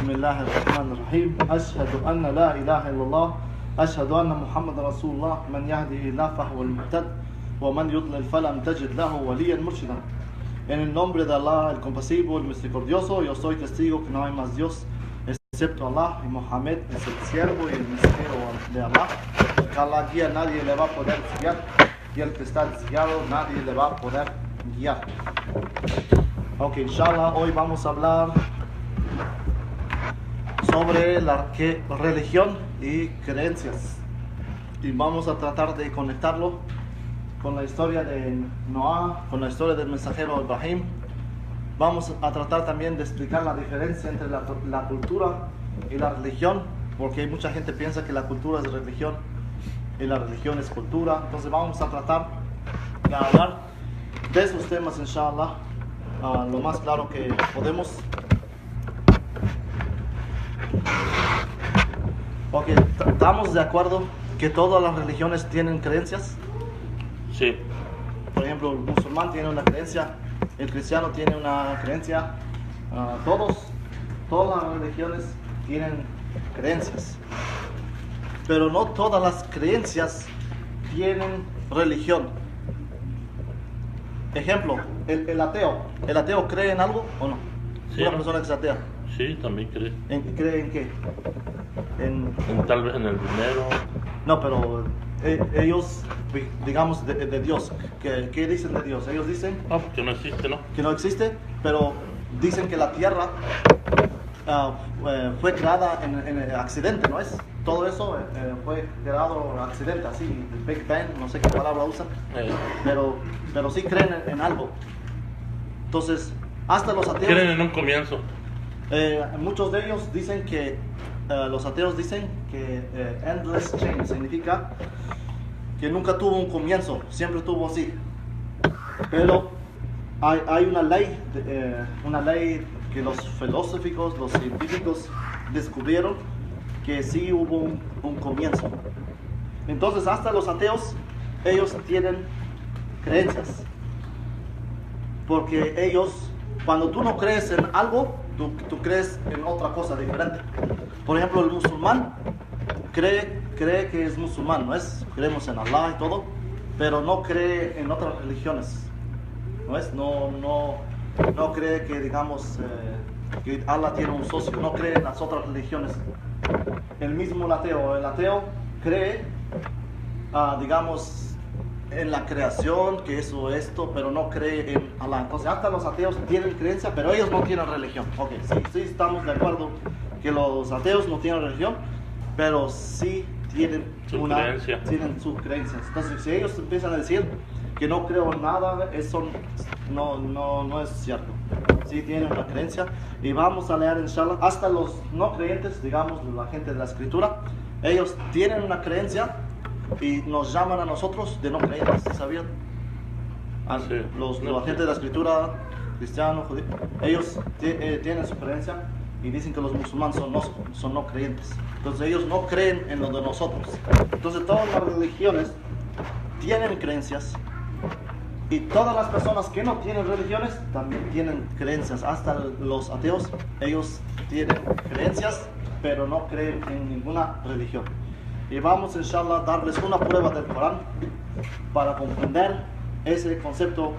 بسم الله الرحمن الرحيم أشهد أن لا إله إلا الله أشهد أن محمد رسول الله من يهده الله فهو المهتد ومن يضلل فلن تجد له وليا مرشدا. En el nombre de Allah, el compasivo, el misericordioso, yo soy testigo que no hay más Dios excepto Allah, y Mohammed es el siervo y el mensajero de Allah. Que Allah guía, nadie le va a poder guiar, y el que está desguiado, nadie le va a poder guiar. Ok, inshallah, hoy vamos a hablar sobre la religión y creencias, y vamos a tratar de conectarlo con la historia de Noah, con la historia del mensajero Ibrahim. Vamos a tratar también de explicar la diferencia entre la cultura y la religión, porque hay mucha gente que piensa que la cultura es religión y la religión es cultura. Entonces vamos a tratar de hablar de esos temas, inshallah, lo más claro que podemos. Ok, ¿estamos de acuerdo que todas las religiones tienen creencias? Sí. Por ejemplo, el musulmán tiene una creencia, el cristiano tiene una creencia, todas las religiones tienen creencias, pero no todas las creencias tienen religión. Ejemplo, el ateo cree en algo o no? Sí, Una ¿no? persona que es atea, Sí, también cree. ¿cree en qué? Tal vez en el dinero. No, pero ellos, digamos, de Dios, ¿qué dicen de Dios? Ellos dicen Que no existe, ¿no? que no existe, pero dicen que la tierra fue creada en accidente, ¿no es? Todo eso fue creado en accidente, así, el Big Bang, no sé qué palabra usan, pero sí creen en algo. Entonces, hasta los ateos, Creen en un comienzo. muchos de ellos dicen que, los ateos dicen que endless change significa que nunca tuvo un comienzo, siempre estuvo así. Pero hay una ley que los filósofos, los científicos descubrieron, que sí hubo un comienzo. Entonces hasta los ateos, ellos tienen creencias, porque ellos, cuando tú no crees en algo, tú crees en otra cosa diferente. Por ejemplo, el musulmán cree que es musulmán, ¿no es? Creemos en Allah y todo, pero no cree en otras religiones, ¿no es? No cree que, digamos, que Allah tiene un socio, no cree en las otras religiones. El mismo el ateo cree, digamos, en la creación, que eso, esto, pero no cree en Allah. Entonces hasta los ateos tienen creencia, pero ellos no tienen religión. Ok, sí estamos de acuerdo que los ateos no tienen religión, pero sí tienen tienen sus creencias. Entonces si ellos empiezan a decir que no creo en nada, eso no es cierto. Sí tienen una creencia, y vamos a leer, inshallah, hasta los no creyentes, digamos, la gente de la escritura, ellos tienen una creencia y nos llaman a nosotros de no creyentes, ¿sabían? Sí. La gente de la escritura, cristianos, judíos, ellos tienen su creencia y dicen que los musulmanes son no creyentes. Entonces ellos no creen en lo de nosotros. Entonces todas las religiones tienen creencias, y todas las personas que no tienen religiones también tienen creencias. Hasta los ateos, ellos tienen creencias, pero no creen en ninguna religión. Y vamos, inshallah, a darles una prueba del Corán para comprender ese concepto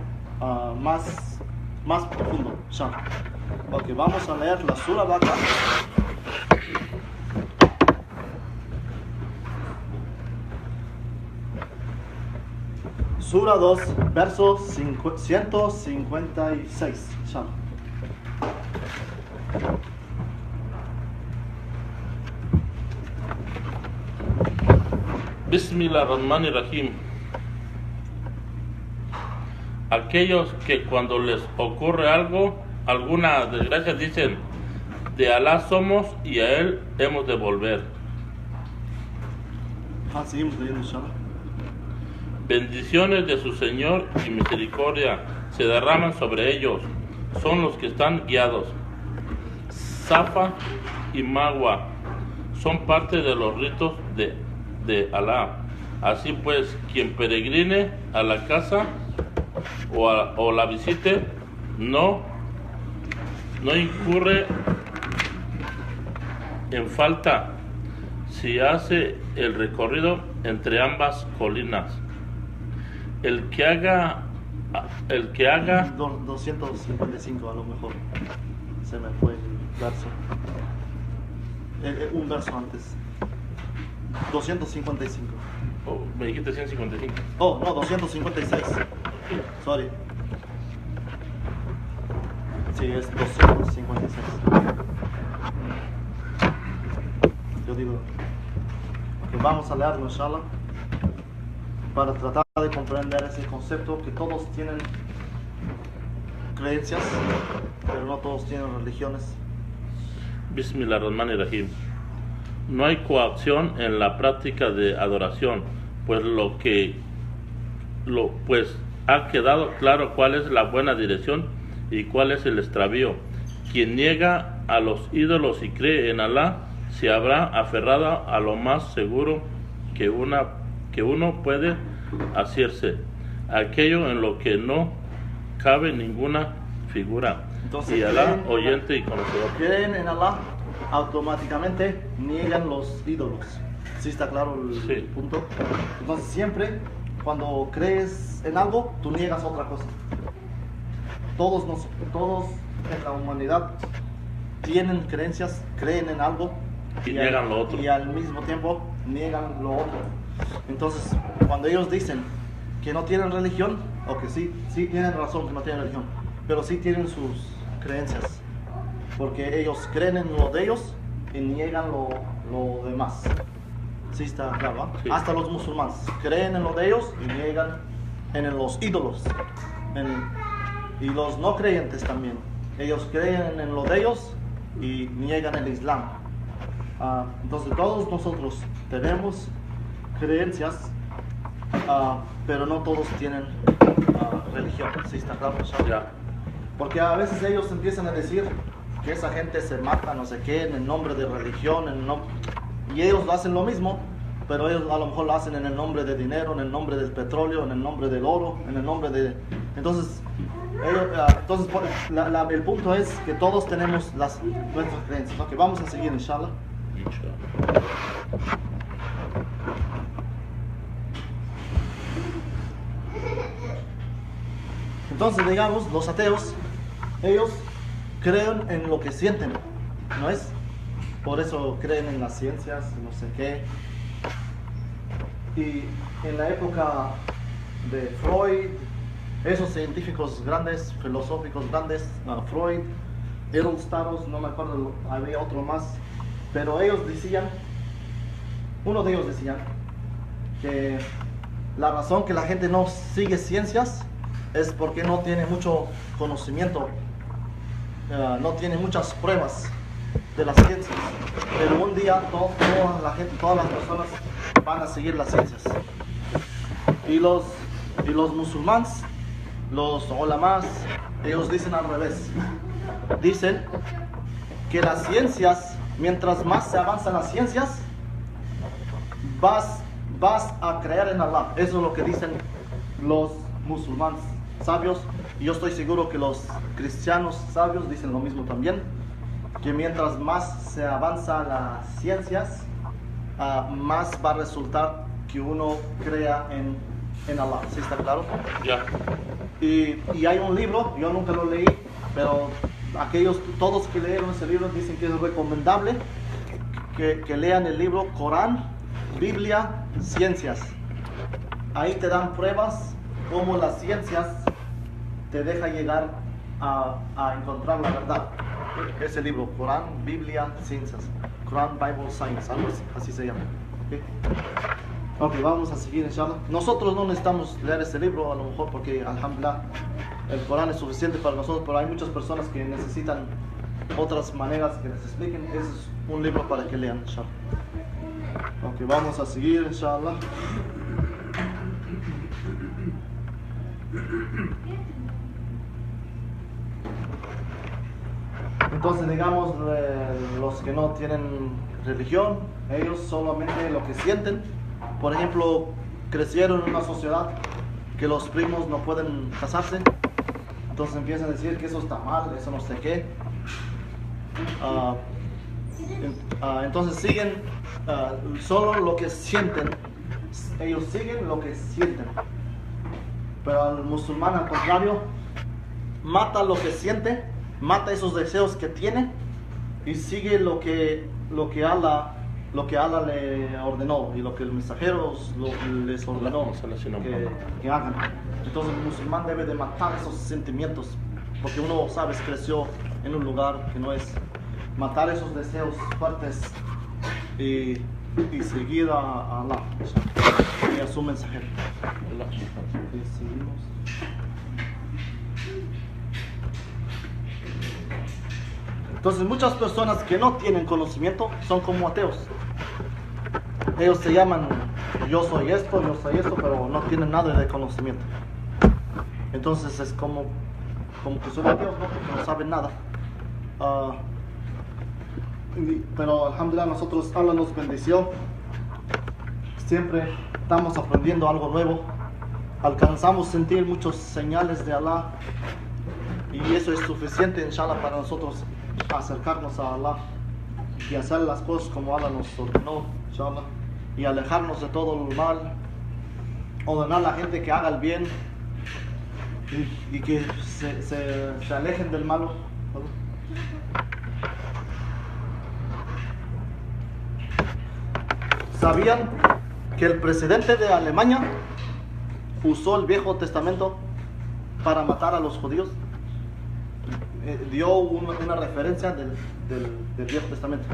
más profundo, inshallah. Ok, vamos a leer la Sura Baqarah. Sura 2, verso 156, inshallah. Bismillahirrahmanirrahim. Aquellos que cuando les ocurre alguna desgracia, dicen: de Alá somos y a Él hemos de volver. Seguimos leyendo, inshallah. Bendiciones de su Señor y misericordia se derraman sobre ellos, son los que están guiados. Safa y Marwa son parte de los ritos de Alá. Así pues, quien peregrine a la casa o la visite, no incurre en falta si hace el recorrido entre ambas colinas. El que haga 255 a lo mejor. Se me fue el verso. Un verso antes. 255. Oh, me dijiste 155. Oh, no, 256. Sorry. Sí, es 256. Yo digo que vamos a leerlo, inshallah, para tratar de comprender ese concepto que todos tienen creencias, pero no todos tienen religiones. Bismillahirrahmanirrahim. No hay coacción en la práctica de adoración, pues ha quedado claro cuál es la buena dirección y cuál es el extravío. Quien niega a los ídolos y cree en Alá se habrá aferrado a lo más seguro que uno puede asirse, aquello en lo que no cabe ninguna figura. Entonces, y Alá oyente y conocedor. Creen en Alá, automáticamente niegan los ídolos. ¿Sí está claro el punto? Entonces siempre cuando crees en algo, tú niegas otra cosa. Todos en la humanidad tienen creencias, creen en algo y niegan lo otro. Y al mismo tiempo niegan lo otro. Entonces, cuando ellos dicen que no tienen religión, o que sí tienen razón que no tienen religión, pero sí tienen sus creencias, porque ellos creen en lo de ellos y niegan lo demás. Sí está claro, ¿eh? Sí. Hasta los musulmanes creen en lo de ellos y niegan en los ídolos. Y los no creyentes también. Ellos creen en lo de ellos y niegan el Islam. Entonces todos nosotros tenemos creencias, pero no todos tienen religión. ¿Sí está claro? Ya. Porque a veces ellos empiezan a decir que esa gente se mata, no sé qué, en el nombre de religión, y ellos lo hacen lo mismo, pero ellos a lo mejor lo hacen en el nombre de dinero, en el nombre del petróleo, en el nombre del oro, en el nombre de... Entonces, el punto es que todos tenemos nuestras creencias. Ok, vamos a seguir, inshallah. Entonces, digamos, los ateos, ellos creen en lo que sienten, ¿no es? Por eso creen en las ciencias, no sé qué. Y en la época de Freud, esos científicos grandes, filosóficos grandes, Freud, Edelstaros, no me acuerdo, había otro más, pero uno de ellos decía que la razón que la gente no sigue ciencias es porque no tiene mucho conocimiento, no tiene muchas pruebas de las ciencias, pero un día todas las personas van a seguir las ciencias. Y los musulmanes, los ulamás, ellos dicen al revés. Dicen que las ciencias, mientras más se avanzan las ciencias, vas a creer en Allah. Eso es lo que dicen los musulmanes sabios, y yo estoy seguro que los cristianos sabios dicen lo mismo también, que mientras más se avanza las ciencias, más va a resultar que uno crea en Allah. ¿Sí está claro? Ya. Y hay un libro, yo nunca lo leí, pero todos que leyeron ese libro dicen que es recomendable que lean el libro Corán, Biblia, Ciencias. Ahí te dan pruebas cómo las ciencias te dejan llegar a encontrar la verdad. Ese libro, Corán, Biblia, Ciencias, Corán, Bible, Science, algo así se llama. Ok, vamos a seguir, inshallah. Nosotros no necesitamos leer ese libro, a lo mejor porque, alhamdulillah, el Corán es suficiente para nosotros, pero hay muchas personas que necesitan otras maneras que les expliquen. Ese es un libro para que lean, inshallah. Ok, vamos a seguir, inshallah. Entonces, digamos, los que no tienen religión, ellos solamente lo que sienten. Por ejemplo, crecieron en una sociedad que los primos no pueden casarse, entonces empiezan a decir que eso está mal, eso no sé qué. Entonces siguen solo lo que sienten. Ellos siguen lo que sienten. Pero el musulmán, al contrario, mata lo que siente, mata esos deseos que tiene y sigue lo que Allah le ordenó y lo que el mensajero les ordenó que hagan. Entonces el musulmán debe de matar esos sentimientos, porque uno, sabes, creció en un lugar que no es. Matar esos deseos fuertes y seguir a Allah y a su mensajero. Y seguimos. Entonces muchas personas que no tienen conocimiento son como ateos. Ellos se llaman yo soy esto, pero no tienen nada de conocimiento. Entonces es como que son ateos, ¿no? Porque no saben nada. Pero alhamdulillah, nosotros, Allah nos bendició. Siempre estamos aprendiendo algo nuevo. Alcanzamos a sentir muchas señales de Allah. Y eso es suficiente, inshallah, para nosotros acercarnos a Allah y hacer las cosas como Allah nos ordenó, inshallah. Y alejarnos de todo el mal. Ordenar a la gente que haga el bien. Y que se alejen del malo. ¿Sabían que el presidente de Alemania usó el Viejo Testamento para matar a los judíos? Dio una referencia del Viejo Testamento.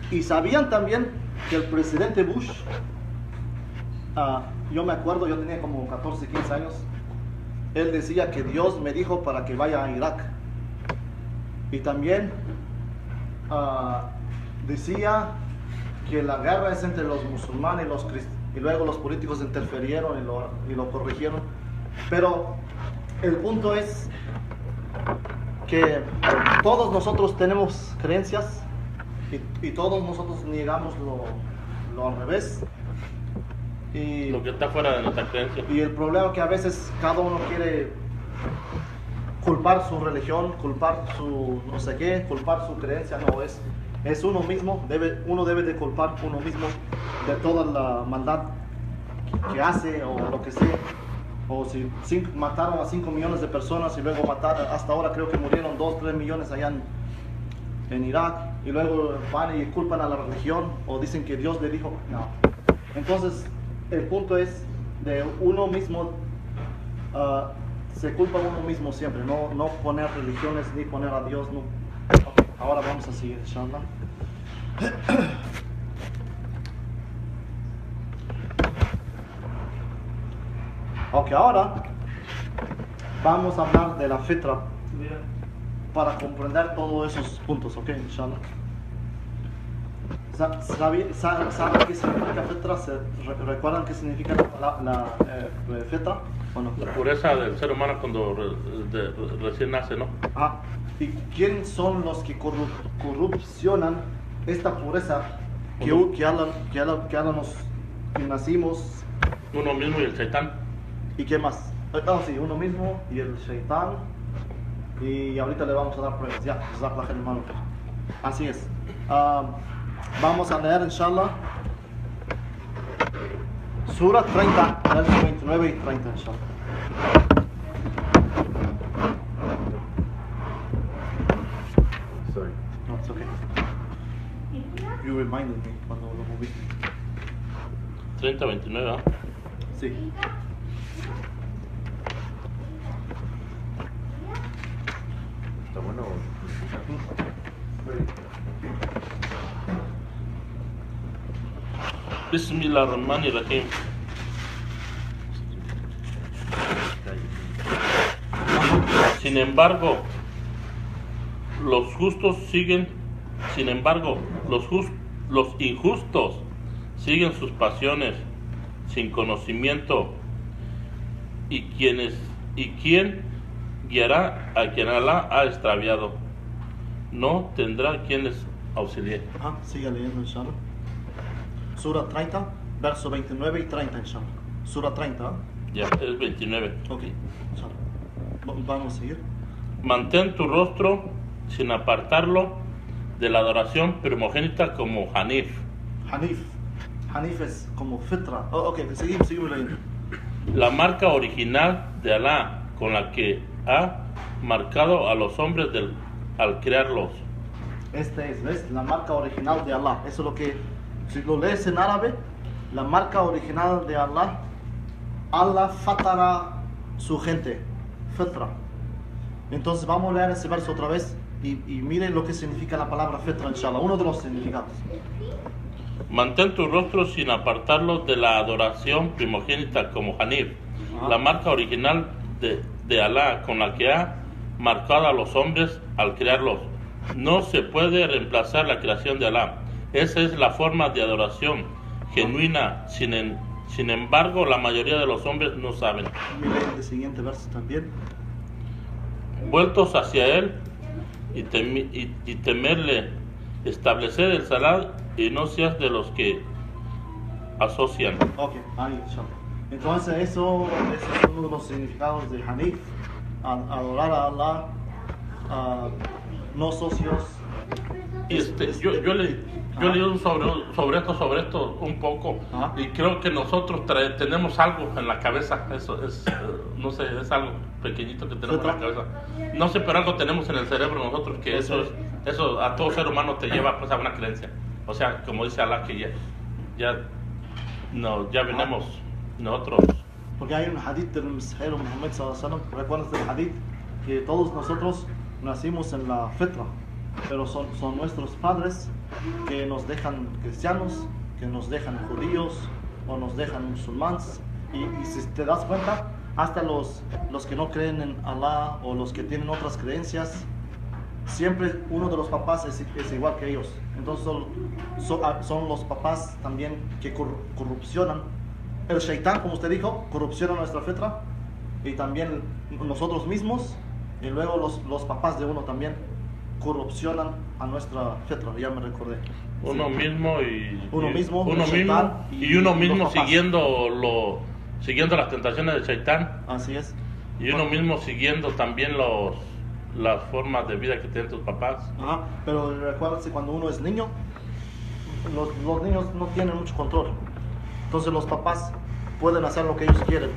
Y sabían también que el presidente Bush, yo me acuerdo, yo tenía como 14, 15 años, él decía que Dios me dijo para que vaya a Irak. Y también decía que la guerra es entre los musulmanes y los cristianos, y luego los políticos interfirieron y lo corrigieron. Pero el punto es que todos nosotros tenemos creencias y todos nosotros negamos lo al revés. Y lo que está fuera de nuestra creencia. Y el problema es que a veces cada uno quiere culpar su religión, culpar su no sé qué, culpar su creencia. No, es uno mismo, uno debe de culpar uno mismo de toda la maldad que hace o lo que sea. O si mataron a 5 millones de personas y luego mataron, hasta ahora creo que murieron 2, 3 millones allá en Irak, y luego van y culpan a la religión o dicen que Dios le dijo, no. Entonces el punto es de uno mismo, se culpa a uno mismo siempre, no poner religiones ni poner a Dios, no. Okay, ahora vamos a seguir, inshallah. Ok, ahora vamos a hablar de la fitra para comprender todos esos puntos, ok, inshallah. ¿Saben qué significa fitra? ¿Recuerdan qué significa la fitra? ¿O no? La pureza del ser humano cuando recién nace, ¿no? Ah, ¿y quién son los que corrupcionan esta pureza que Allah nos que nacimos? Uno mismo y el Shaitán. ¿Y qué más? Sí, uno mismo y el Shaitán. Y ahorita le vamos a dar pruebas. Ya, hermano. Así es. Vamos a leer, inshallah, Sura 30, versos 29 y 30, inshallah. Sorry. No, it's okay. You reminded me cuando lo moví. 30, 29, ¿ah? Sí. Está bueno. Bismillahirrahmanirrahim. Sin embargo, los injustos siguen sus pasiones sin conocimiento, y quién guiará a quien Alá ha extraviado. No tendrá quien les auxilie. Sigue leyendo, inshallah. Sura 30, verso 29 y 30, inshallah. Sura 30. Ya, es 29. Ok, inshallah. Vamos a seguir. Mantén tu rostro sin apartarlo de la adoración primogénita como Hanif. Hanif. Hanif es como fitra. Oh, ok, seguimos leyendo. La marca original de Alá con la que ha marcado a los hombres al crearlos. Este es, ¿ves? La marca original de Allah. Eso es lo que, si lo lees en árabe, la marca original de Allah, Allah fatara su gente, fitra. Entonces vamos a leer ese verso otra vez y miren lo que significa la palabra fitra, inshallah, uno de los significados. Mantén tu rostro sin apartarlo de la adoración primogénita como Hanif, la marca original de Alá con la que ha marcado a los hombres al crearlos. No se puede reemplazar la creación de Alá. Esa es la forma de adoración genuina. Sin embargo, la mayoría de los hombres no saben. Miren el siguiente verso también. Vueltos hacia Él y temerle, establecer el salat y no seas de los que asocian. Ok, ahí, inshallah. Entonces eso es uno de los significados de Hanif, adorar a Allah, no socios. Yo leí sobre esto un poco. Ajá. Y creo que nosotros tenemos algo en la cabeza. Eso es, no sé, es algo pequeñito que tenemos en la cabeza. No sé, pero algo tenemos en el cerebro nosotros que eso a todo ser humano te lleva pues a una creencia. O sea, como dice Allah, que ya venimos nosotros. Porque hay un hadith del mensajero Muhammad sallallahu alaihi wasallam, ¿recuerdas del hadith? Que todos nosotros nacimos en la fitra, pero son nuestros padres que nos dejan cristianos, que nos dejan judíos o nos dejan musulmanes, y si te das cuenta, hasta los que no creen en Allah o los que tienen otras creencias, siempre uno de los papás es igual que ellos. Entonces son los papás también que corrupcionan. El shaitán, como usted dijo, corrupciona nuestra fitra, y también nosotros mismos, y luego los papás de uno también corrupcionan a nuestra fitra. Ya me recordé. Uno mismo siguiendo las tentaciones del shaitán. Así es. Y uno mismo siguiendo también las formas de vida que tienen tus papás. Ajá, pero recuérdense, cuando uno es niño, los niños no tienen mucho control. Entonces los papás pueden hacer lo que ellos quieren.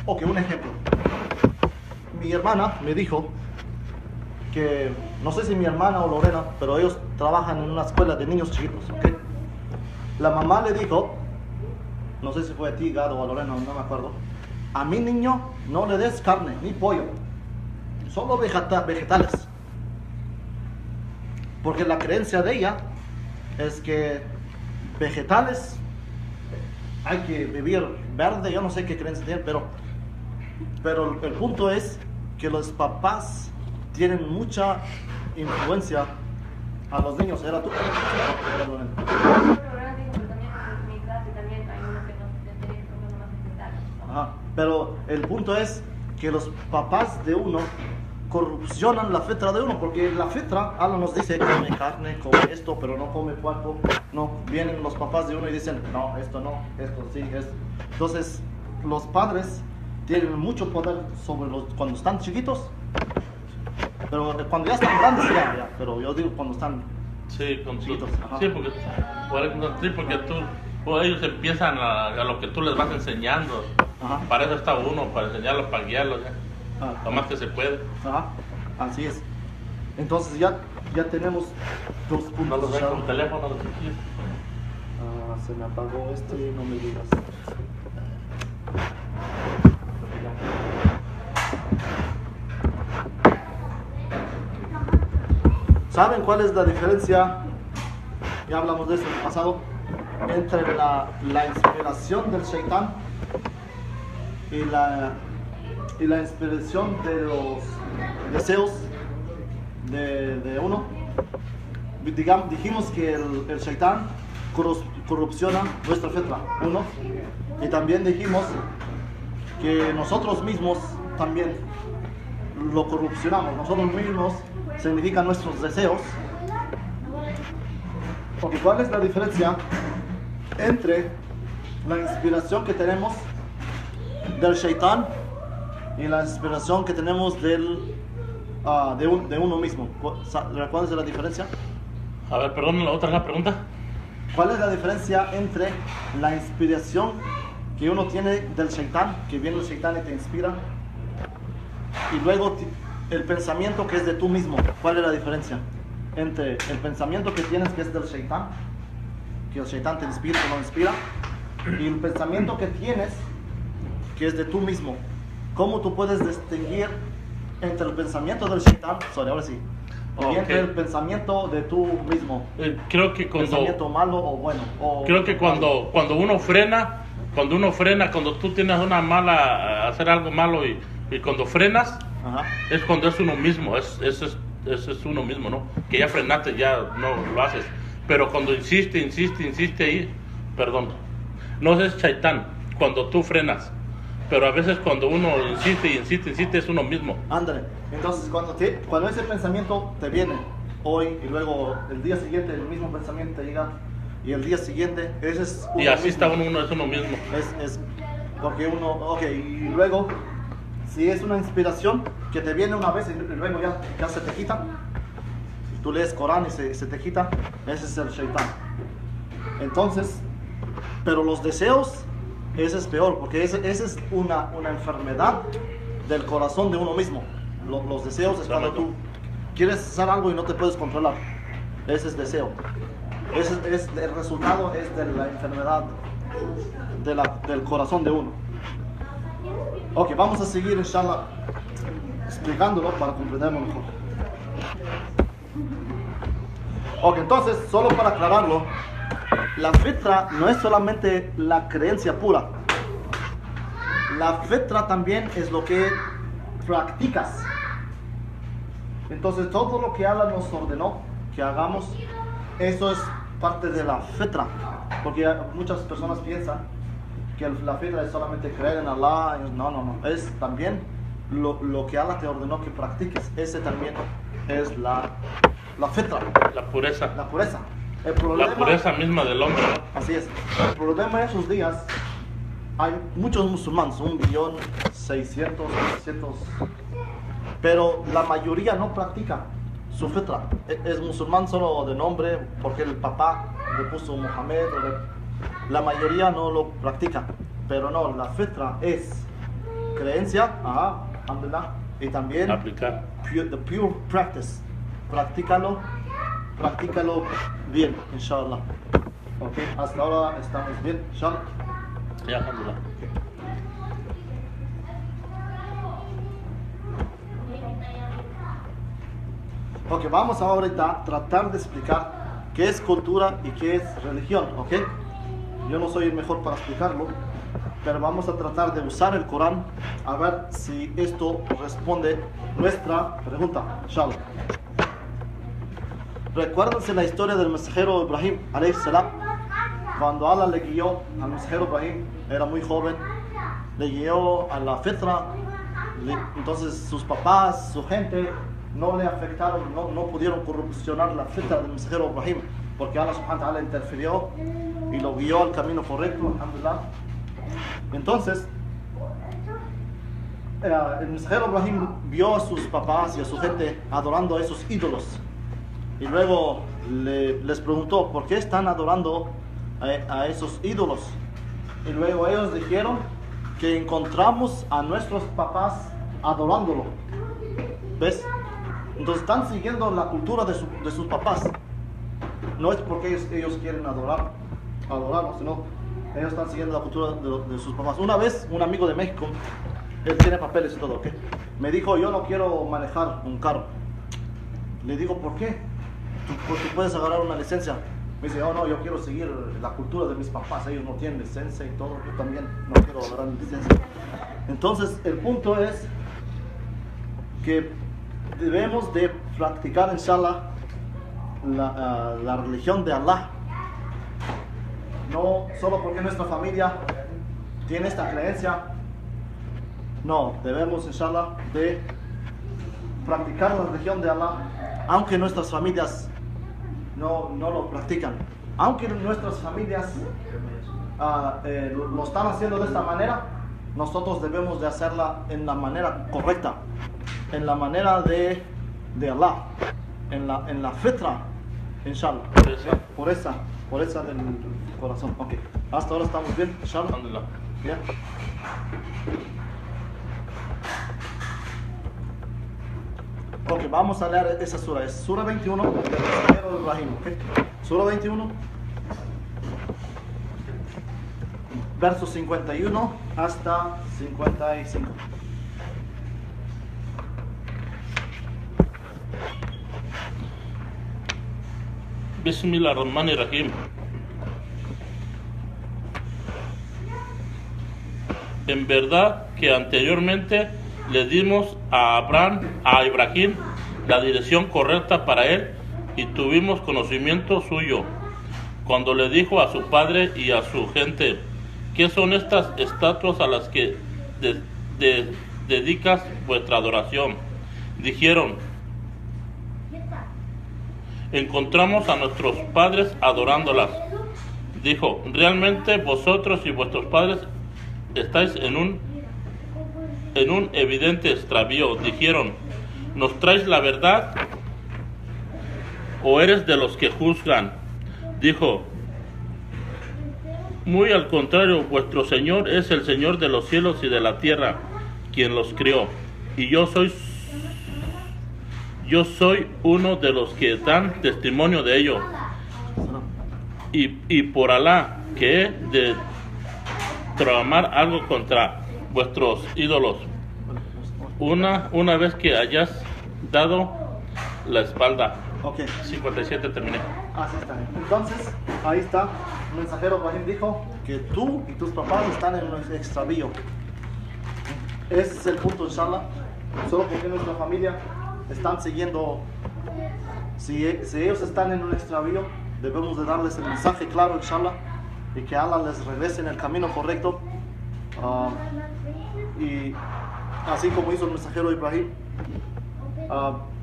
Ok, un ejemplo. Mi hermana me dijo que, no sé si mi hermana o Lorena, pero ellos trabajan en una escuela de niños chiquitos, ¿ok? La mamá le dijo, no sé si fue a ti, Gado, o a Lorena, no me acuerdo, a mi niño no le des carne ni pollo, solo vegetales. Porque la creencia de ella es que vegetales hay que vivir verde, yo no sé qué creencia tienen, pero el punto es que los papás tienen mucha influencia a los niños. ¿Era tú? Era Lorena. Ajá. Pero el punto es que los papás de uno corrupcionan la fitra de uno, porque la fitra, Allah nos dice, come carne, come esto, pero no come cuerpo. No, vienen los papás de uno y dicen, no, esto sí, esto. Entonces, los padres tienen mucho poder sobre cuando están chiquitos, pero cuando ya están grandes, ya, pero yo digo cuando están chiquitos. Sí, porque ellos empiezan a lo que tú les vas enseñando. Ajá. Para eso está uno, para enseñarlos, para guiarlos, lo más que se puede. Ajá. Así es. Entonces ya tenemos 2 puntos. No los ven con teléfono, se me apagó no me digas. ¿Saben cuál es la diferencia? Ya hablamos de eso en el pasado, entre la inspiración del shaitán y la inspiración de los deseos de uno. Dijimos que el shaitán corrupciona nuestra fitra, uno, y también dijimos que nosotros mismos también lo corrupcionamos. Nosotros mismos significan nuestros deseos. Porque ¿cuál es la diferencia entre la inspiración que tenemos del shaitán y la inspiración que tenemos del de uno mismo. ¿Cuál es la diferencia? A ver, perdón, la otra es la pregunta. ¿Cuál es la diferencia entre la inspiración que uno tiene del Shaitán, que viene el Shaitán y te inspira, y luego el pensamiento que es de tú mismo? ¿Cuál es la diferencia entre el pensamiento que tienes, que es del Shaitán, que el Shaitán te inspira o no inspira, y el pensamiento que tienes, que es de tú mismo? ¿Cómo tú puedes distinguir entre el pensamiento del Shaitán, ahora sí, y entre el pensamiento de tú mismo? Creo que ¿Pensamiento malo o bueno? Creo que cuando uno frena, cuando tú tienes una mala, hacer algo malo y cuando frenas, Ajá. es cuando es uno mismo, eso es uno mismo, ¿no? Que ya frenaste, ya no lo haces. Pero cuando insiste ahí, perdón, no es Shaitán, cuando tú frenas. Pero a veces cuando uno insiste, es uno mismo. Ándale. Entonces, cuando ese pensamiento te viene hoy y luego el día siguiente el mismo pensamiento te llega y el día siguiente, ese es uno Y así mismo. está uno es uno mismo. Es porque uno, y luego, si es una inspiración que te viene una vez y luego ya se te quita, tú lees Corán y se te quita, ese es el Shaitán. Entonces, pero los deseos, ese es peor, porque ese es una enfermedad del corazón de uno mismo. Los deseos es cuando tú quieres hacer algo y no te puedes controlar. Ese es deseo. El resultado es de la enfermedad del corazón de uno. Ok, vamos a seguir, inshallah, explicándolo para comprenderlo mejor. Ok, entonces, solo para aclararlo, la fitra no es solamente la creencia pura. La fitra también es lo que practicas. Entonces, todo lo que Allah nos ordenó que hagamos, eso es parte de la fitra. Porque muchas personas piensan que la fitra es solamente creer en Allah. No. Es también lo que Allah te ordenó que practiques. Ese también es la fitra. La pureza. La pureza. El problema, La pureza misma del hombre, ¿no? así es. El problema en esos días, hay muchos musulmanes, 1.600.000, pero la mayoría no practica su fitra. Es musulmán solo de nombre, porque el papá le puso Muhammad. La mayoría no lo practica, pero no, la fitra es creencia, alhamdulillah, y también Aplicar. the pure practice. Practícalo bien, inshallah. Ok, hasta ahora estamos bien, inshallah. Ya, alhamdulillah. Ok, vamos ahorita a tratar de explicar qué es cultura y qué es religión, ok. Yo no soy el mejor para explicarlo, pero vamos a tratar de usar el Corán a ver si esto responde nuestra pregunta, inshallah. Recuérdense la historia del mensajero Ibrahim, alayhi salam. Cuando Allah le guió al mensajero Ibrahim, era muy joven, le guió a la fitra. Entonces sus papás, su gente, no le afectaron, no pudieron corrupcionar la fitra del mensajero Ibrahim, porque Allah subhanahu wa ta'ala interfirió y lo guió al camino correcto, alhamdulillah. Entonces, el mensajero Ibrahim vio a sus papás y a su gente adorando a esos ídolos. Y luego les preguntó, ¿por qué están adorando a esos ídolos? Y luego ellos dijeron que encontramos a nuestros papás adorándolo. ¿Ves? Entonces están siguiendo la cultura de sus papás. No es porque ellos quieren adorarlo, sino ellos están siguiendo la cultura de sus papás. Una vez, un amigo de México, él tiene papeles y todo, ¿ok? Me dijo, yo no quiero manejar un carro. Le digo, ¿por qué? Porque puedes agarrar una licencia. Me dice, no, yo quiero seguir la cultura de mis papás, ellos no tienen licencia y todo, yo también no quiero agarrar licencia. Entonces, el punto es que debemos de practicar, inshallah, la religión de Allah. No solo porque nuestra familia tiene esta creencia. No, debemos, inshallah, de practicar la religión de Allah, aunque nuestras familias no lo practican. Aunque nuestras familias lo están haciendo de esta manera, nosotros debemos de hacerla en la manera correcta. en la manera de Allah, en la fitra, inshallah. Por esa del corazón. Ok, hasta ahora estamos bien, inshallah. Alhamdulillah. Bien. Ok, vamos a leer esa sura. Es sura 21 del mensajero de Ibrahim. Okay. Sura 21, versos 51 hasta 55. Bismillahirrahmanirrahim. En verdad que anteriormente le dimos a Ibrahim, la dirección correcta para él y tuvimos conocimiento suyo. Cuando le dijo a su padre y a su gente: ¿qué son estas estatuas a las que dedicas vuestra adoración? Dijeron: encontramos a nuestros padres adorándolas. Dijo: realmente vosotros y vuestros padres estáis en un evidente extravío. Dijeron: ¿nos traes la verdad o eres de los que juzgan? Dijo: muy al contrario, vuestro Señor es el Señor de los cielos y de la tierra, quien los crió, y yo soy uno de los que dan testimonio de ello. Y por Alá, que he de tramar algo contra vuestros ídolos, una vez que hayas dado la espalda. Ok. 57 terminé. Así está. Entonces, ahí está. El mensajero Ibrahim dijo que tú y tus papás están en un extravío. Ese es el punto, inshallah. Solo porque nuestra familia están siguiendo. Si ellos están en un extravío, debemos de darles el mensaje claro, inshallah, y que Allah les regrese en el camino correcto. Y así como hizo el mensajero Ibrahim.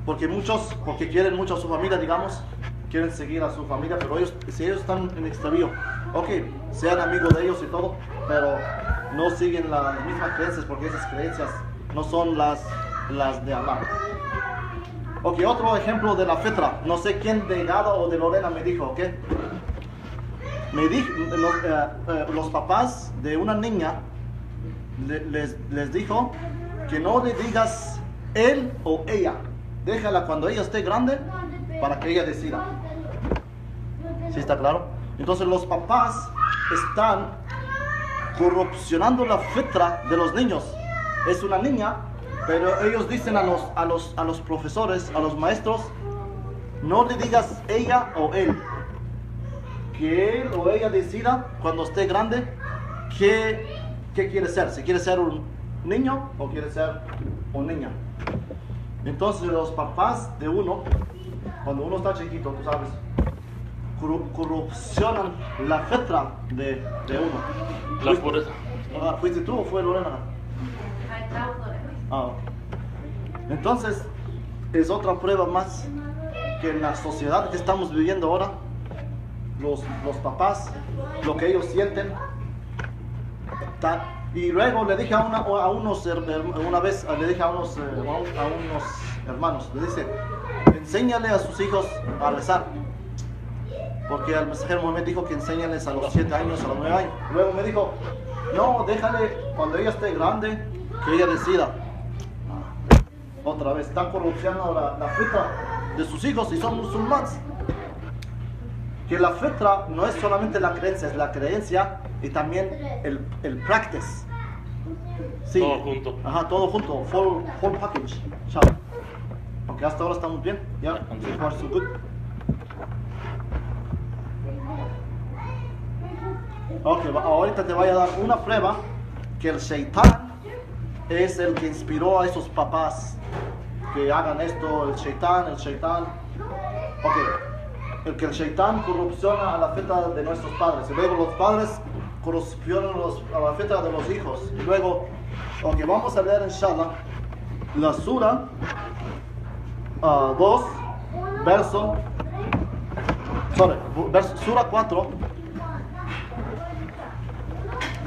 Porque quieren mucho a su familia, digamos, quieren seguir a su familia, pero si ellos están en extravío, ok, sean amigos de ellos y todo, pero no siguen las mismas creencias, porque esas creencias no son las de Allah. Ok, otro ejemplo de la fitra, no sé quién de Gada o de Lorena me dijo, ok, los papás de una niña les dijo que no le digas él o ella. Déjala cuando ella esté grande para que ella decida. ¿Sí está claro? Entonces los papás están corrupcionando la fitra de los niños. Es una niña, pero ellos dicen a los profesores, a los maestros: no le digas ella o él. Que él o ella decida cuando esté grande qué quiere ser. Si quiere ser un niño o quiere ser una niña. Entonces los papás de uno, cuando uno está chiquito, tú sabes, corrupcionan la fitra de uno. La pureza. ¿Fuiste tú o fue Lorena? Entonces es otra prueba más que en la sociedad que estamos viviendo ahora, los papás, lo que ellos sienten. Y luego le dije una vez le dije a unos hermanos, le dice: enséñale a sus hijos a rezar, porque el mensajero Mohammed dijo que enséñales a los 7 años, a los 9 años. Luego me dijo: no, déjale cuando ella esté grande, que ella decida. Otra vez, están corrupcionando la fitra de sus hijos y son musulmanes. Que la fitra no es solamente la creencia, es la creencia y también el practice. Sí. Todo junto. Ajá, todo junto, full package. Chao. Ok, hasta ahora estamos bien. Ya, so far so good. Ok, ahorita te voy a dar una prueba que el Shaitán es el que inspiró a esos papás que hagan esto. El Shaitán. Ok. El Shaitán corrupciona a la fitra de nuestros padres, y luego los padres corrupcionan a la fitra de los hijos. Y luego, ok, vamos a leer inshallah la sura 2, sura 4,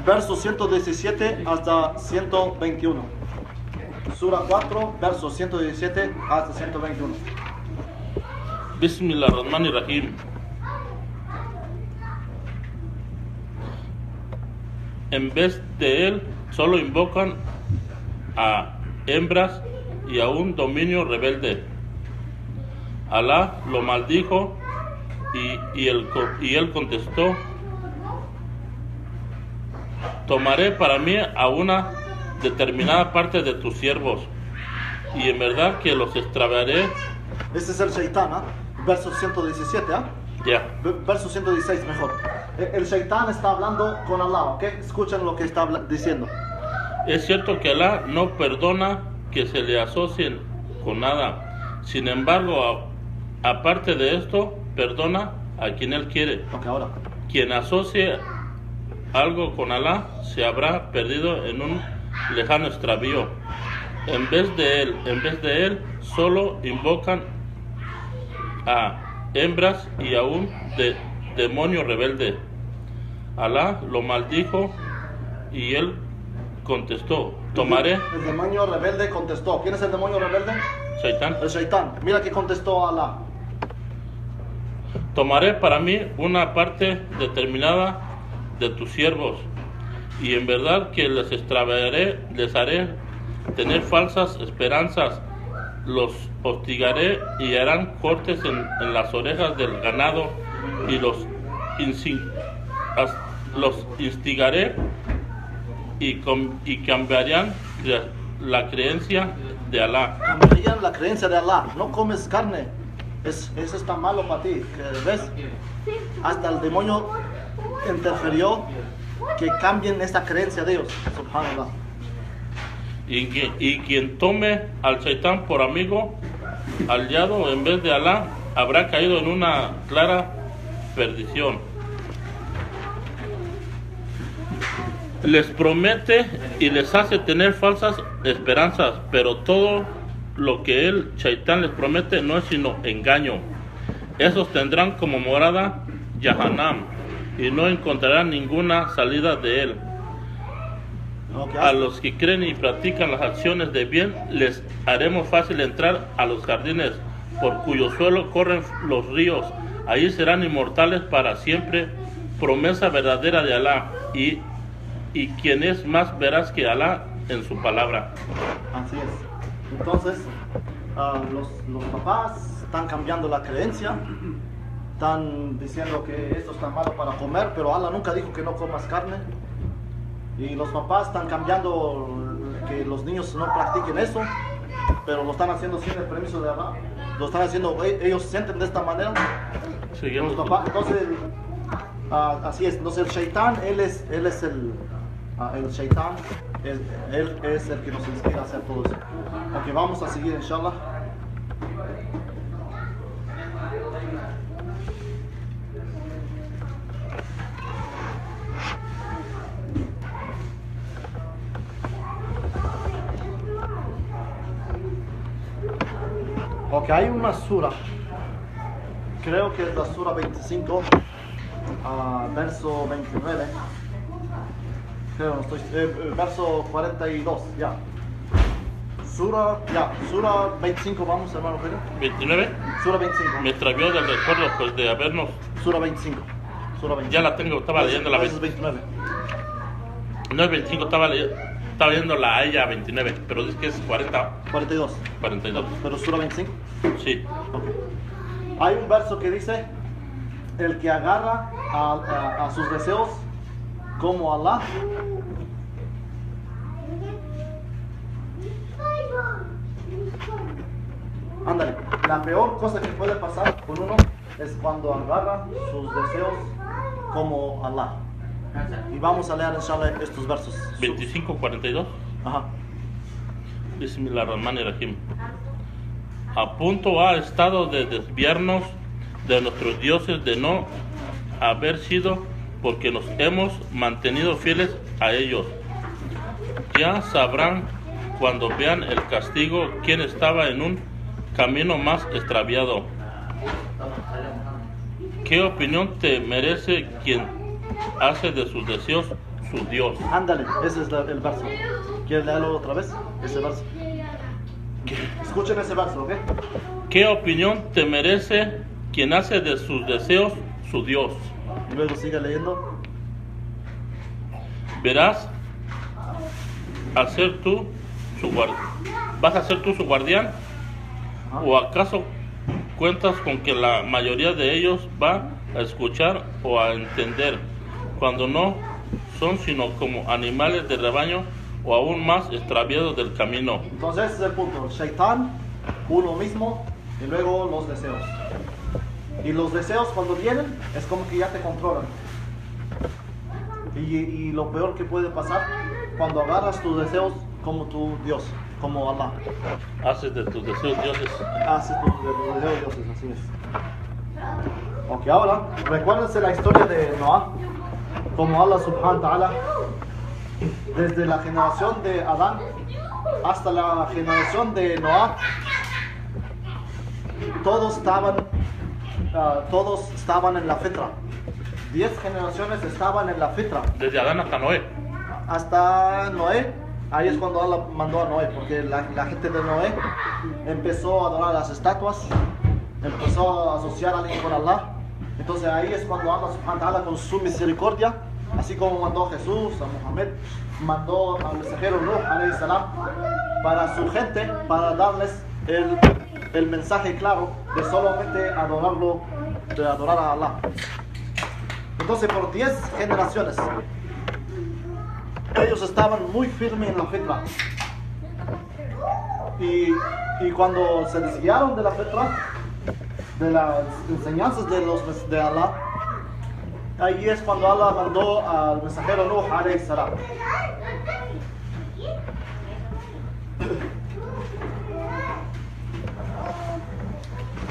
verso 117 hasta 121. Sura 4, versos 117 hasta 121. Bismillahirrahmanirrahim. En vez de él, solo invocan a hembras y a un dominio rebelde. Alá lo maldijo y él contestó: tomaré para mí a una determinada parte de tus siervos, y en verdad que los extraviaré. Este es el Shaitán, ¿ah? Verso 117, ¿ah? Ya. Verso 116 mejor. El Shaitán está hablando con Allah, ¿ok? Escuchen lo que está diciendo. Es cierto que Alá no perdona que se le asocien con nada. Sin embargo, aparte de esto, perdona a quien Él quiere. Ok, ahora. Quien asocie algo con Alá se habrá perdido en un lejano extravío. En vez de él, solo invocan a hembras y a un demonio rebelde. Alá lo maldijo y él contestó: tomaré. El demonio rebelde contestó. ¿Quién es el demonio rebelde? Shaitán. El Shaitán. Mira que contestó Allah. Tomaré para mí una parte determinada de tus siervos, y en verdad que les extraviaré, les haré tener falsas esperanzas, los hostigaré y harán cortes en las orejas del ganado, y los instigaré y cambiarán la creencia de Alá. Cambiarían la creencia de Allah. No comes carne. Eso está malo para ti. ¿Ves? Hasta el demonio interfirió que cambien esta creencia de ellos. Subhanallah. Y quien tome al Shaitán por amigo, aliado en vez de Alá, habrá caído en una clara perdición. Les promete y les hace tener falsas esperanzas, pero todo lo que el Shaitán les promete no es sino engaño. Esos tendrán como morada Jahannam y no encontrarán ninguna salida de él. A los que creen y practican las acciones de bien, les haremos fácil entrar a los jardines por cuyo suelo corren los ríos. Ahí serán inmortales para siempre, promesa verdadera de Alá, y quien es más veraz que Alá en su palabra. Así es. Entonces, los papás están cambiando la creencia, están diciendo que esto está malo para comer, pero Allah nunca dijo que no comas carne. Y los papás están cambiando que los niños no practiquen eso, pero lo están haciendo sin el permiso de Allah. Lo están haciendo, ellos sienten de esta manera. Siguiendo Los papás, entonces, así es. Entonces el Shaitán, él es el Shaitán, él es el que nos inspira a hacer todo eso. Ok, vamos a seguir, inshallah. Ok, hay una sura, creo que es la sura 25, verso 29, creo, no estoy, verso 42, ya. Sura 25, vamos hermano Pedro. 29. Sura 25. Me extravió del recuerdo pues de habernos. Sura 25. Ya la tengo, estaba leyendo la 29. No es 25, estaba leyendo la Aya 29, pero dice que es 40. 42. 42. Pero sura 25. Sí. Okay. Hay un verso que dice: el que agarra a sus deseos como Allah, ándale, la peor cosa que puede pasar con uno es cuando agarra sus deseos como Allah. Y vamos a leer inshallah estos versos. 25, 42. Ajá. Bismillahirrahmanirrahim. A punto ha estado de desviarnos de nuestros dioses, de no haber sido, porque nos hemos mantenido fieles a ellos. Ya sabrán cuando vean el castigo quién estaba en un camino más extraviado. ¿Qué opinión te merece quien hace de sus deseos su Dios? Ándale, ese es el verso. ¿Quieres leerlo otra vez? Ese verso. Escuchen ese verso, ¿ok? ¿Qué opinión te merece quien hace de sus deseos su Dios? Y luego sigue leyendo. ¿Verás a ser tú su guardián? ¿Vas a ser tú su guardián? Ajá. ¿O acaso cuentas con que la mayoría de ellos va a escuchar o a entender, cuando no son sino como animales de rebaño o aún más extraviados del camino? Entonces ese es el punto. El Shaitán, uno mismo y luego los deseos. Y los deseos cuando vienen es como que ya te controlan. Y lo peor que puede pasar cuando agarras tus deseos como tu Dios, como Allah. Haces de tus deseos dioses. Haces tus deseos dioses, así es. Ok, ahora recuérdense la historia de Noah, como Allah subhanahu wa ta'ala, desde la generación de Adán hasta la generación de Noah, todos estaban en la fitra. 10 generaciones estaban en la fitra. Desde Adán hasta Noé. Hasta Noé, ahí es cuando Allah mandó a Noé, porque la gente de Noé empezó a adorar las estatuas, empezó a asociar a alguien con Allah. Entonces ahí es cuando Allah subhanahu wa ta'ala, con su misericordia, así como mandó a Jesús, a Muhammad, mandó al mensajero Nuh alayhi salam para su gente, para darles el mensaje claro de solamente adorarlo, de adorar a Allah. Entonces por 10 generaciones ellos estaban muy firmes en la fitra, y cuando se desviaron de la fitra, de las enseñanzas de Allah, ahí es cuando Allah mandó al mensajero Nuh alayhi salam.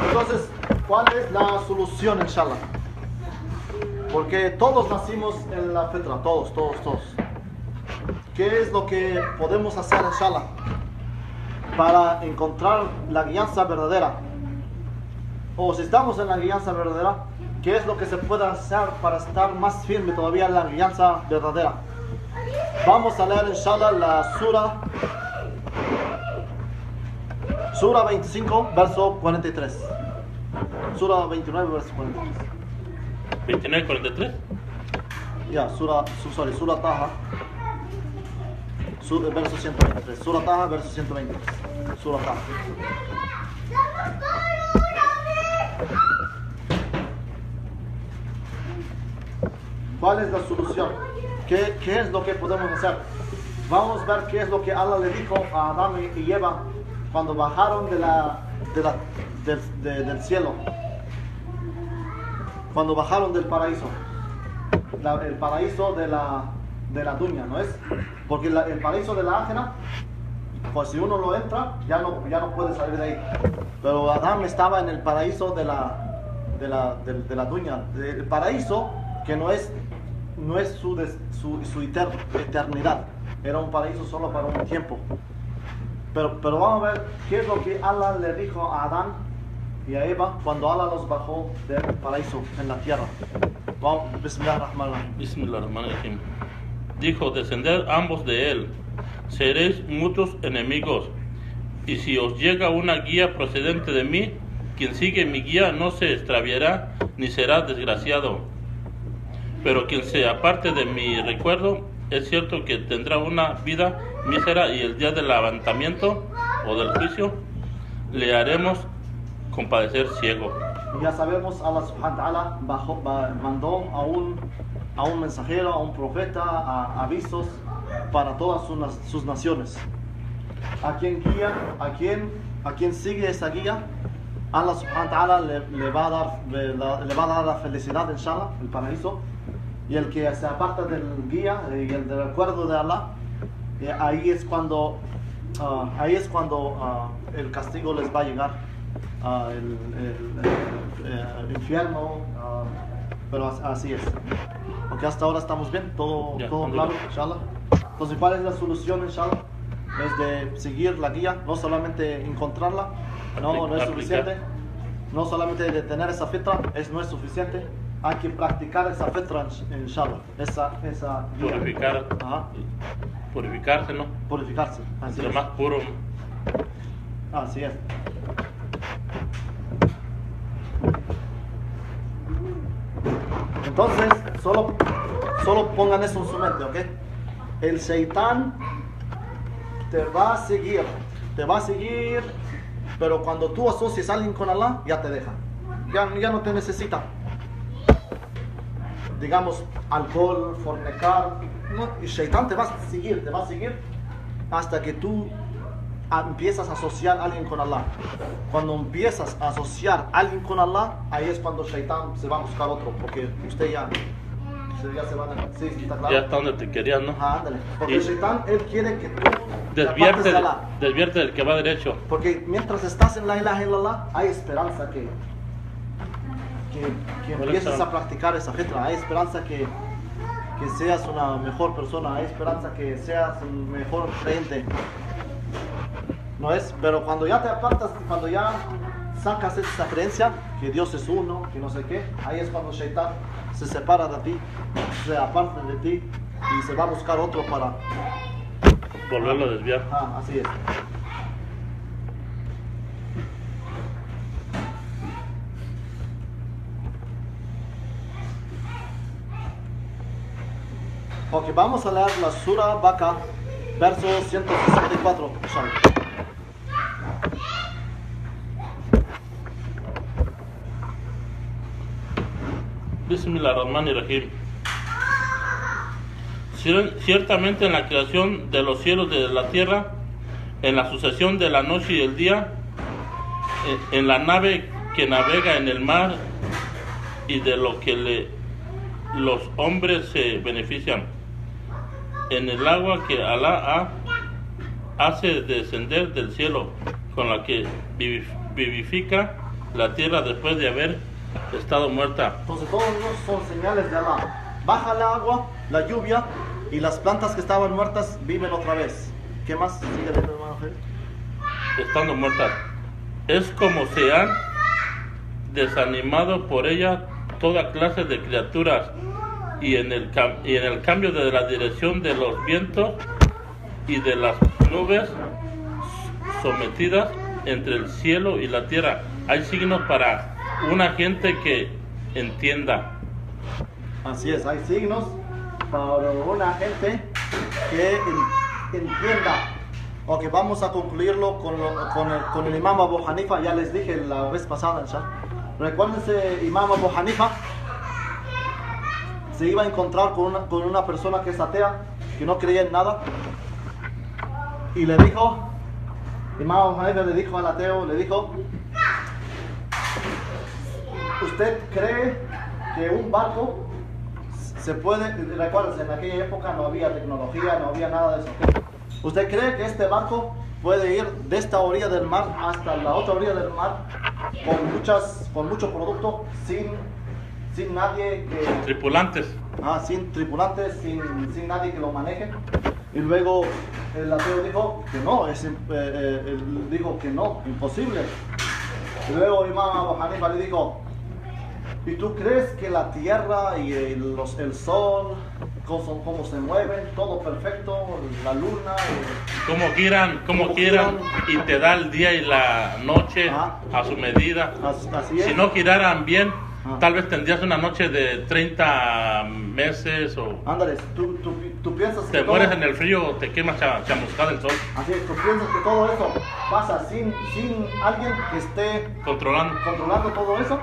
Entonces, ¿cuál es la solución, inshallah? Porque todos nacimos en la fitra, todos. ¿Qué es lo que podemos hacer, inshallah, para encontrar la guianza verdadera? O si estamos en la guianza verdadera, ¿qué es lo que se puede hacer para estar más firme todavía en la guianza verdadera? Vamos a leer, inshallah, la Sura 25, verso 43. Sura 29, verso 43. 29, 43. Ya, Sura Taha, verso 123. Sura Taha, verso 123. Sura Taha. ¿Cuál es la solución? ¿Qué es lo que podemos hacer? Vamos a ver qué es lo que Allah le dijo a Adán y Eva cuando bajaron del cielo, cuando bajaron del paraíso, el paraíso de la dunya, ¿no es? Porque el paraíso de la ajena, pues si uno lo entra, ya no puede salir de ahí. Pero Adán estaba en el paraíso de la dunya, el paraíso que no es su eternidad, era un paraíso solo para un tiempo. Pero vamos a ver qué es lo que Allah le dijo a Adán y a Eva cuando Allah los bajó del paraíso en la tierra. Vamos, Bismillahirrahmanirrahim. Bismillahirrahmanirrahim. Dijo: descended ambos de él, seréis mutuos enemigos, y si os llega una guía procedente de mí, quien sigue mi guía no se extraviará ni será desgraciado. Pero quien se aparte de mi recuerdo, es cierto que tendrá una vida mísera, y el día del levantamiento o del juicio le haremos compadecer ciego. Y ya sabemos, Allah subhanahu wa ta'ala mandó a un mensajero, a un profeta, a avisos para todas sus naciones. A quien guía, a quien sigue esa guía, Allah subhanahu wa ta'ala le va a dar la felicidad, inshallah, el paraíso. Y el que se aparta del guía y el del recuerdo de Allah, ahí es cuando el castigo les va a llegar, el infierno, pero así es. Porque hasta ahora estamos bien, todo claro, inshallah. Entonces, ¿cuál es la solución, inshallah? Es de seguir la guía, no solamente encontrarla, no es suficiente. No solamente de tener esa fitra, no es suficiente. Hay que practicar esa fitra, inshallah. Esa Purificarse, ¿no? Purificarse. Así Ser es. más puro. Así es. Entonces, solo pongan eso en su mente, ¿ok? El Shaitán te va a seguir, pero cuando tú asocias a alguien con Allah, ya te deja. Ya no te necesita. Digamos, alcohol, fornicar, ¿no? El Shaitán te va a seguir hasta que tú empiezas a asociar a alguien con Allah. Cuando empiezas a asociar a alguien con Allah, ahí es cuando Shaitán se va a buscar otro, porque usted ya se va a... Sí, está claro. Ya está donde te querías, ¿no? Ándale. Porque el Shaitán, él quiere que tú Desviarte, de Allah. desviarte del que va derecho. Porque mientras estás en la ilaha illallah, hay esperanza que empieces a practicar esa fitra. Hay esperanza que seas una mejor persona. Hay esperanza que seas un mejor creyente. ¿No es? Pero cuando ya te apartas, cuando ya sacas esa creencia, que Dios es uno, que no sé qué, ahí es cuando Shaitán se separa de ti, se aparta de ti y se va a buscar otro para volverlo a desviar. Así es. Ok, vamos a leer la Sura Baqarah, verso 164. Bismillahirrahmanirrahim. Ciertamente en la creación de los cielos y de la tierra, en la sucesión de la noche y el día, en la nave que navega en el mar y de lo que los hombres se benefician, en el agua que Alá hace descender del cielo, con la que vivifica la tierra después de haber estado muerta. Entonces todos esos son señales de Allah. Baja el agua, la lluvia, y las plantas que estaban muertas viven otra vez. ¿Qué más? Sigue leyendo, hermano Jesús. Estando muertas. Es como se han desanimado por ella toda clase de criaturas, y en el cambio de la dirección de los vientos y de las nubes sometidas entre el cielo y la tierra, hay signos para una gente que entienda. Así es, hay signos para una gente que entienda. Ok, vamos a concluirlo con el Imam Abu Hanifa. Ya les dije la vez pasada, recuérdense, Imam Abu Hanifa se iba a encontrar con una persona que es atea, que no creía en nada, y le dijo, Imam Abu Hanifa le dijo al ateo, le dijo: ¿usted cree que un barco se puede? Recuérdense, en aquella época no había tecnología, no había nada de eso. ¿Usted cree que este barco puede ir de esta orilla del mar hasta la otra orilla del mar con mucho producto, sin nadie que... Tripulantes. Sin tripulantes, sin nadie que lo maneje? Y luego el ateo dijo que no, él dijo que no, imposible. Y luego Imam Abu Hanifa le dijo: ¿y tú crees que la tierra y el sol, cómo se mueven, todo perfecto, la luna, como quieran, y te da el día y la noche a su medida? Así es. Si no giraran bien, tal vez tendrías una noche de 30 meses o... Ándale, tú piensas que te mueres en el frío o te quemas chamuscada el sol. Así es, tú piensas que todo eso pasa sin alguien que esté controlando todo eso.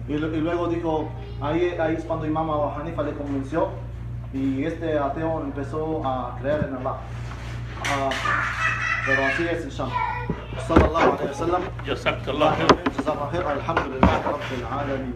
Y luego dijo, ahí es cuando Imam Abu Hanifa le convenció, y este ateo empezó a creer en Allah. Pero así es, inshallah. Sallallahu alayhi wa sallam. Jazakallah. Jazakallah khair. Alhamdulillah Rabbil alamin.